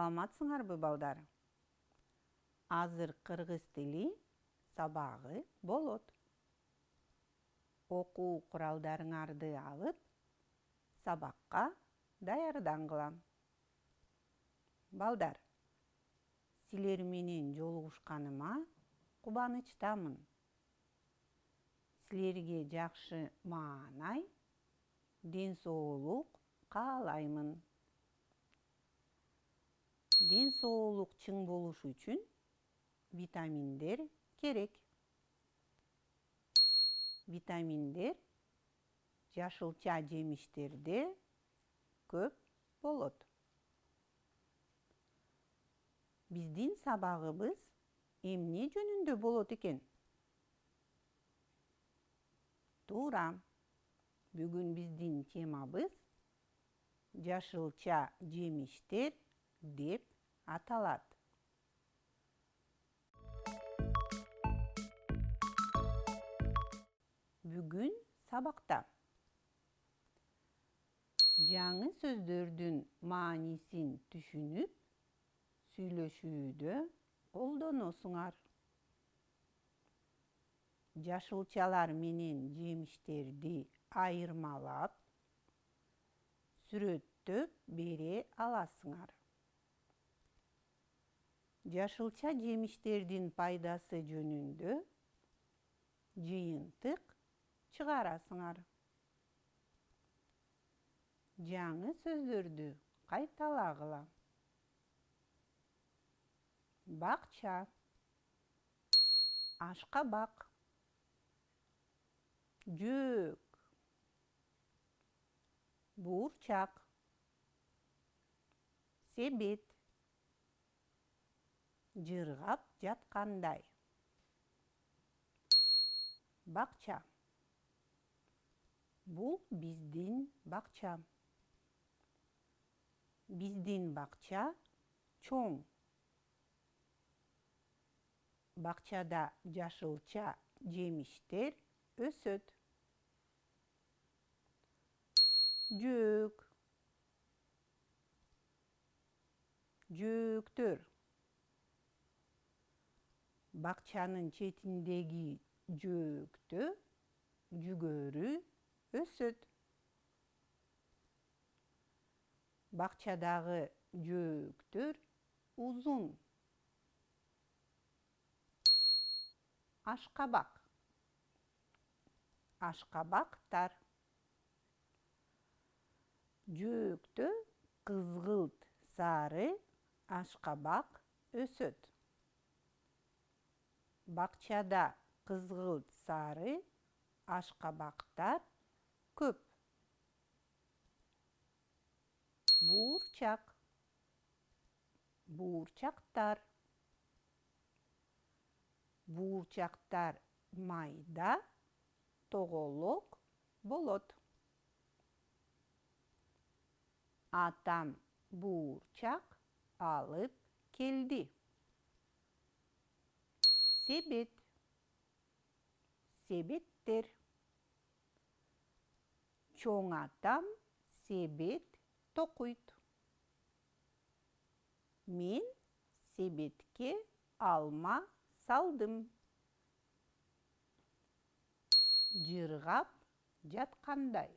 Саламатсыңарбы, балдар? Азыр кыргыз тили сабагы болот. Окуу куралдарыңарды алып, сабакка даярдангыла. Балдар, силер менен жолугушканыма кубанычтамын. Силерге жакшы маанай, ден соолук каалаймын. Ден соолук чың болуш үчүн витаминдер керек. Витаминдер жашылча жемиштерде көп болот. Биздин сабагыбыз эмне жөнүндө болот экен? Туура. Бүгүн биздин темабыз жашылча жемиштер деп аталат. Бүгүн сабакта жаңы сөздөрдүн маанисин түшүнүп, сүйлөшүүдө колдоносуңар. Жашылчалар менен жемиштерди айырмалап, сүрөттөп бере аласыңар. Жашылча жемиштердин пайдасы жөнүндө жыйынтык чыгарасыңар. Жаңы сөздөрдү кайталагыла. Бакча, ашкабак, жөөк, буурчак, себет, жыргап жаткандай. Бакча. Бул биздин бакча. Биздин бакча чоң. Бакчада жашылча жемиштер өсөт. Жөөк. Жөөктөр. Бакчанын четиндеги жөөктө жүгөрү өсөт. Бакчадагы жөөктөр узун. Ашкабак. Ашкабактар. Жөөктө кызгылт сары ашкабак өсөт. Бакчада кызгылт сары ашкабактар көп. Буурчак. Буурчактар. Буурчактар майда, тоголок болот. Атам буурчак алып келди. Себет. Себеттер. Чоң атам себет токуйт. Мен себетке алма салдым. Жыргап жаткандай.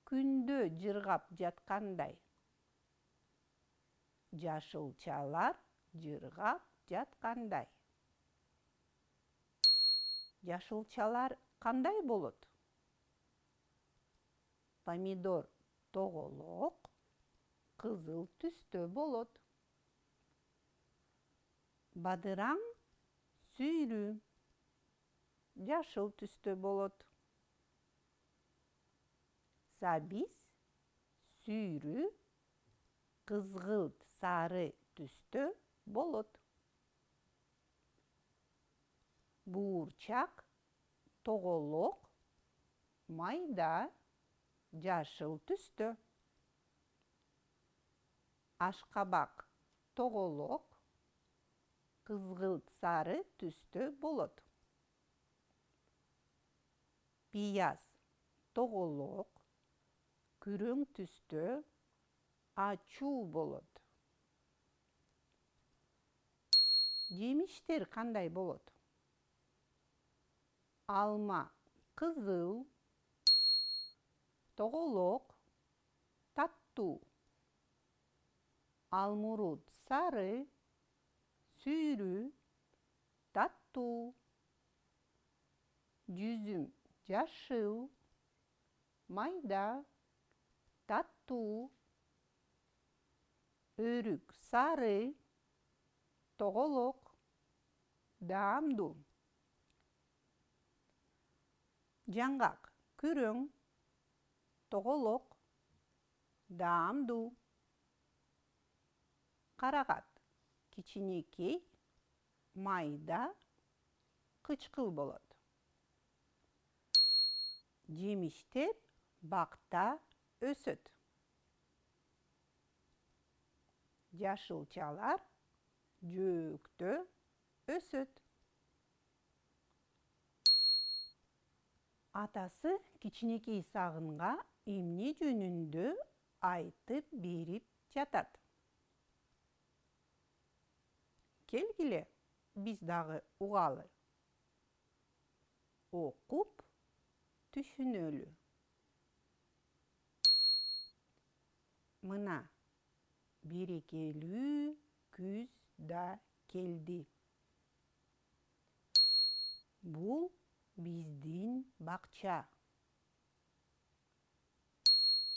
Күндө жыргап жаткандай. Жашылчалар жыргап жаткандай. Жашылчалар кандай болот? Помидор тоголок, кызыл түстө болот. Бадыраң сүйрүү, жашыл түстө болот. Сабиз сүйрүү, кызгылт сары түстө болот. Буурчак тоголок, майда, жашыл түстө. Ашкабак тоголок, кызгылт сары түстө болот. Пияз тоголок, күрөң түстө, ачуу болот. Жемиштер кандай болот? Алма кызыл, тоголок таттуу, алмурут сары, сүйрүү таттуу, жүзүм жашыл, майда таттуу, өрүк сары, тоголок даамдуу. Жаңгак күрөң, тоголок даамдуу. Карагат кичинекей, майда, кычкыл болот. Жемиштер бакта өсөт. Жашылчалар жөөктө өсөт. Атасы кичинекей сагынга эмне жөнүндө айтып берип жатат? Келгиле, биз дагы угалы. Окуп түшүнөлү. Мына берекелүү күз да келди. Бул биздин бакча.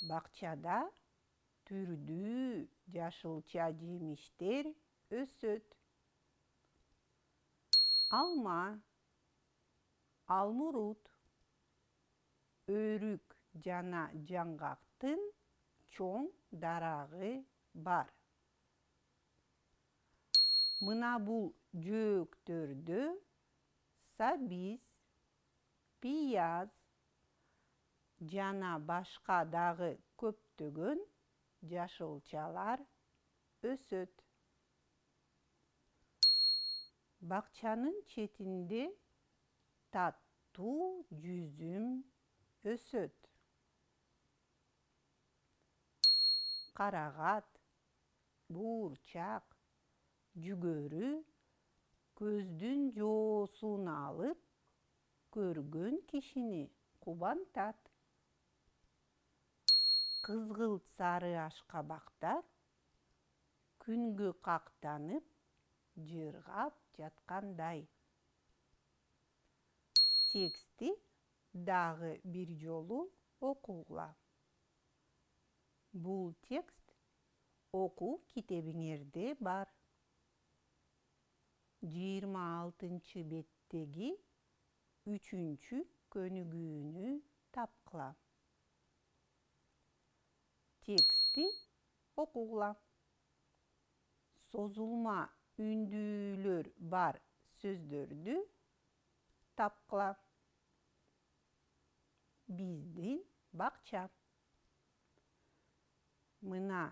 Бакчада түрдүү жашылча жемиштер өсөт. Алма, алмурут, өрүк жана жаңгактын чоң дарагы бар. Мына бул жөөктөрдө сабиз, пияз жана башка дагы көптөгөн жашылчалар өсөт. Бакчанын четинде таттуу жүзүм өсөт. Карагат, буурчак, жүгөрү көздүн жоосун алып, көргөн кишини кубантат. Кызгылт сары ашкабактар күнгө кактанып, жыргап жаткандай. Текстти дагы бир жолу окугула. Бул текст окуу китебиңерде бар. 26 беттеги 3 көнүгүүнү тапкыла. Текстти окугула. Созулма үндүүлөр бар сөздөрдү тапкыла. Биздин бакча. Мына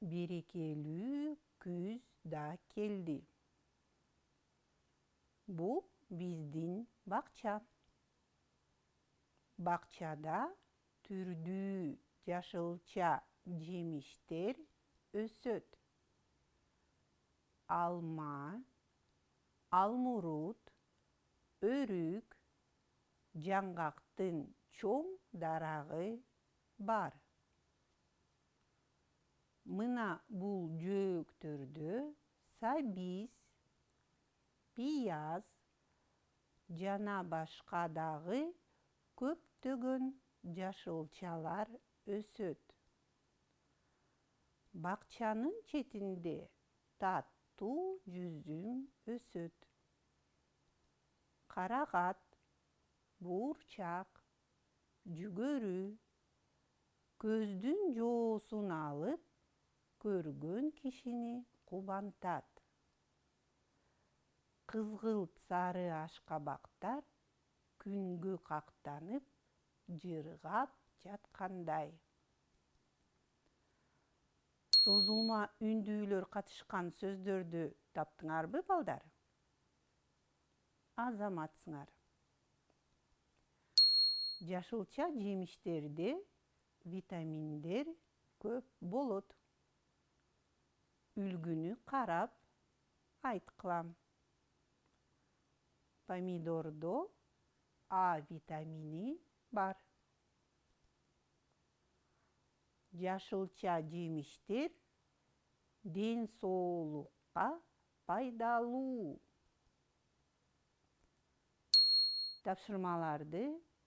берекелүү күз да келди. Бул биздин бакча. Бакчада түрдүү жашылча жемиштер өсөт. Алма, алмурут, өрүк, жаңгактын чоң дарагы бар. Мына бул жөөктөрдө сабиз, пияз жана башка дагы көптөгөн жашылчалар өсөт. Бакчанын четинде таттуу жүзүм өсөт. Карагат, буурчак, жүгөрү көздүн жоосун алып, көргөн кишини кубантат. Кызгылт сары ашкабактар күнгө кактанып, жыргап жаткандай. Созулма үндүүлөр катышкан сөздөрдү таптыңарбы, балдар? Азаматсыңар. Жашылча жемиштерде витаминдер көп болот. үлгүнү карап айткылам. Помидордо А витамини бар. Жашылча жемиштер ден соолукка пайдалуу. Тапшырмаларды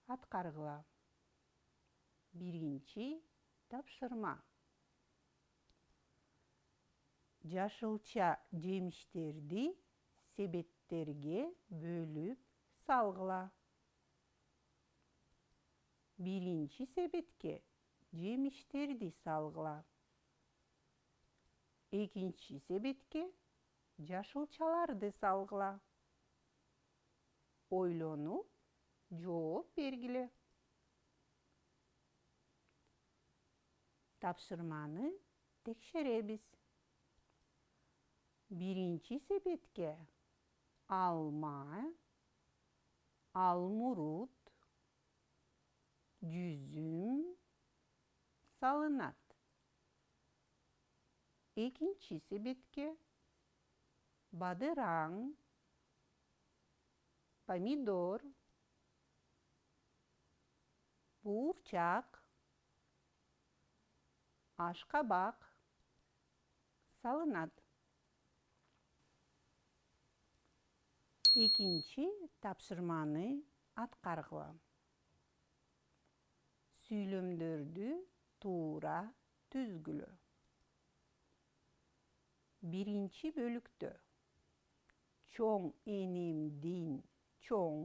аткаргыла. Биринчи тапшырма. Жашылча жемиштерди себеттерге бөлүп салгыла. Биринчи себетке жемиштерди салгыла. Экинчи себетке жашылчаларды салгыла. Ойлонуп, жооп бергиле. Тапшырманы текшеребиз. Биринчи себетке алма, алмурут, жүзүм салынат. Экинчи себетке бадыраң, помидор, буурчак, ашкабак салынат. Экинчи тапшырманы аткаргыла. Сүйлөмдөрдү туура түзгүлө. Биринчи бөлүктө чоң энемдин чоң,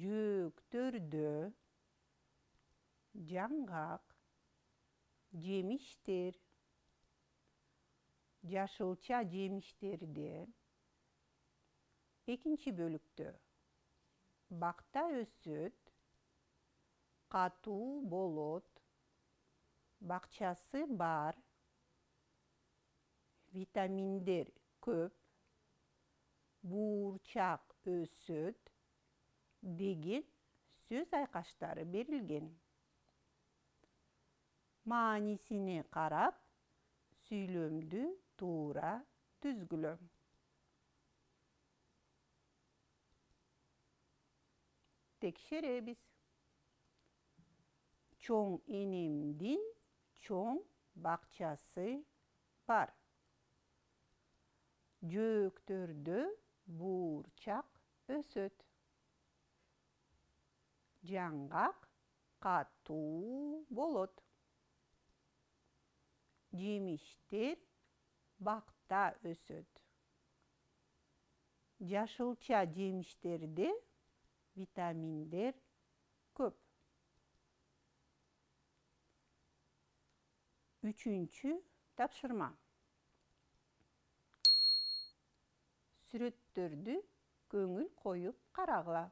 жөөктөрдө жаңгак, жемиштер, жашылча жемиштерде. Экинчи бөлүктө бакта өсөт, катуу болот, бакчасы бар, витаминдер көп, буурчак өсөт деген сөз айкаштары берилген. Маанисине карап, сүйлөмдү туура түзгүлө. Текшеребиз. Чоң энемдин чоң бакчасы бар. Жөөктөрдө буурчак өсөт. Жаңгак катуу болот. Жемиштер бакта өсөт. Жашылча жемиштерде витаминдер көп. Үчүнчү тапшырма. Сүрөттөрдү көңүл коюп карагыла.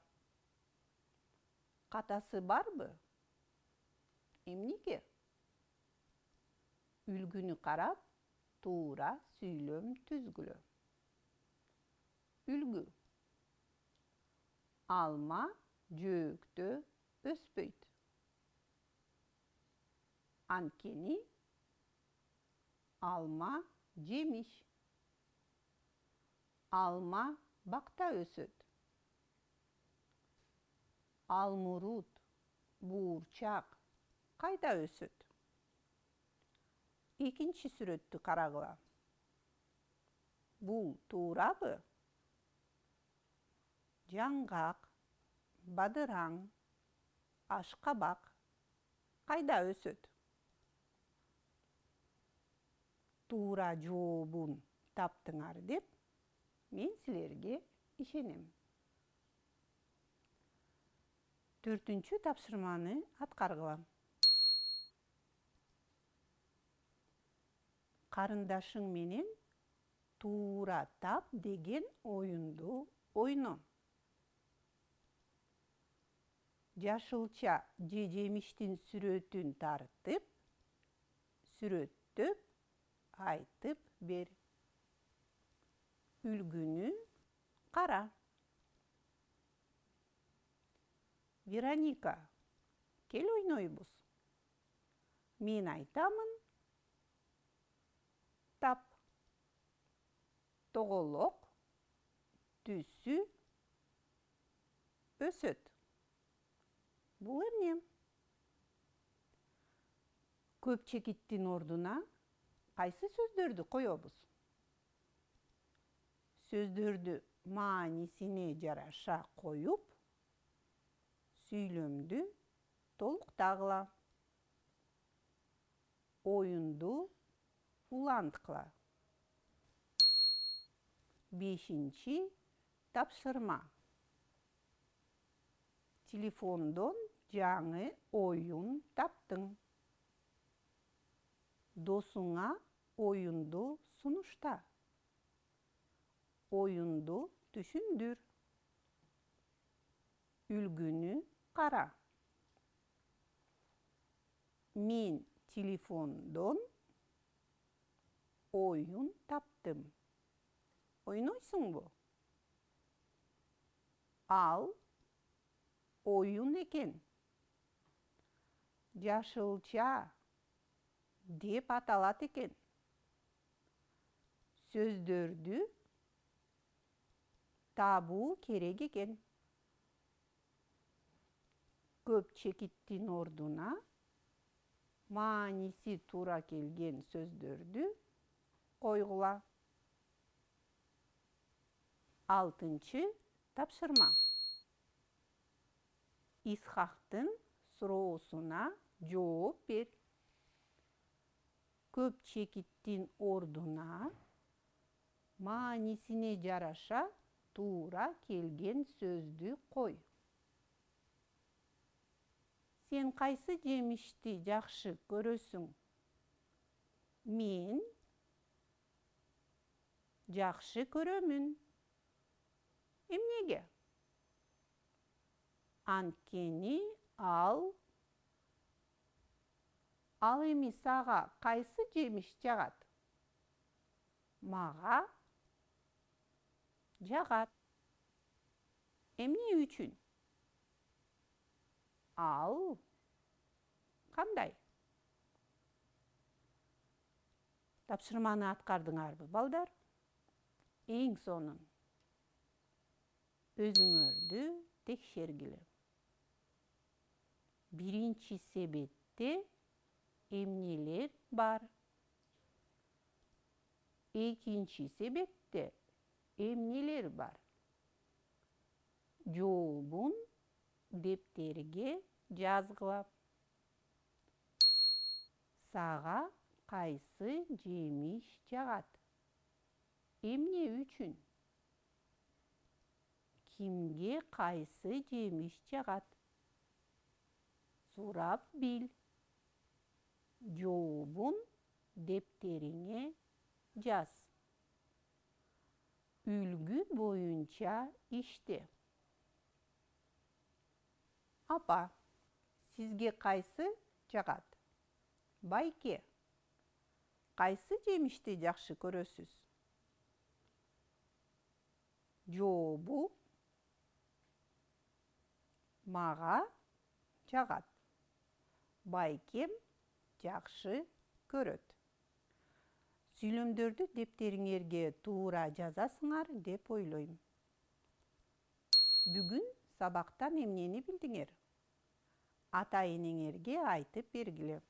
Катасы барбы? Эмнеге? Үлгүнү карап, туура сүйлөм түзгүлө. Үлгү. Алма жөөктө өспөйт. Анткени алма жемиш. Алма бакта өсөт. Алмурут, буурчак кайда өсөт? Экинчи сүрөттү карагыла. Бул туурабы? Жаңгак, бадыраң, ашкабак кайда өсөт? Туура жообун таптыңар деп мен силерге ишенем. Төртүнчү тапшырманы аткаргыла. Карындашың менен туура тап деген оюнду ойно. Жашылча же жемиштин сүрөтүн тартып, сүрөттөп айтып бер. Үлгүнү кара. Вероника, кел ойнойбуз. Мен айтамын, тап. Тоголок, түсү, өсөт. Бул эмне? Көп чекиттин ордуна кайсы сөздөрдү коебуз? Сөздөрдү маанисине жараша коюп, сүйлөмдү толуктагыла. Оюнду уланткыла. 5-чи тапшырма. Телефондон жаңы оюн таптың. Досуңа оюнду сунушта. Оюнду түшүндүр. Үлгүнү кара. Мен телефондон оюн таптым. Ойнойсуңбу? Ал оюн экен. Жашылча деп аталат экен. Сөздөрдү табуу керек экен. Көп чекиттин ордуна мааниси туура келген сөздөрдү койгула. 6-чы тапшырма. Исхактын суроосуна жооп бер. Көп чекиттин ордуна маанисине жараша туура келген сөздү кой. Сен кайсы жемишти жакшы көрөсүң? Мен жакшы көрөмүн. Эмнеге? Анткени ал эми сага кайсы жемиш жагат? Мага жагат. Эмне үчүн? Ал кандай? Тапшырманы аткардыңарбы, балдар? Эң сонун өзүңөрдү текшергиле. Биринчи себетте эмнелер бар? Экинчи себетте эмнелер бар? Жообун дептерге жазгыла. Сага кайсы жемиш жагат? Эмне үчүн? Кимге кайсы жемиш жагат? Сурап бил. Жообун дептериңе жаз. Үлгү боюнча иште. Апа, сизге кайсы жагат? Байке, кайсы жемишти жакшы көрөсүз? Жообу мага жагат. Байкем жакшы көрөт. Сүйлөмдөрдү дептериңерге туура жазасыңар деп ойлойм. Бүгүн сабактан эмнени билдиңер? Ата-энеңерге айтып бергиле.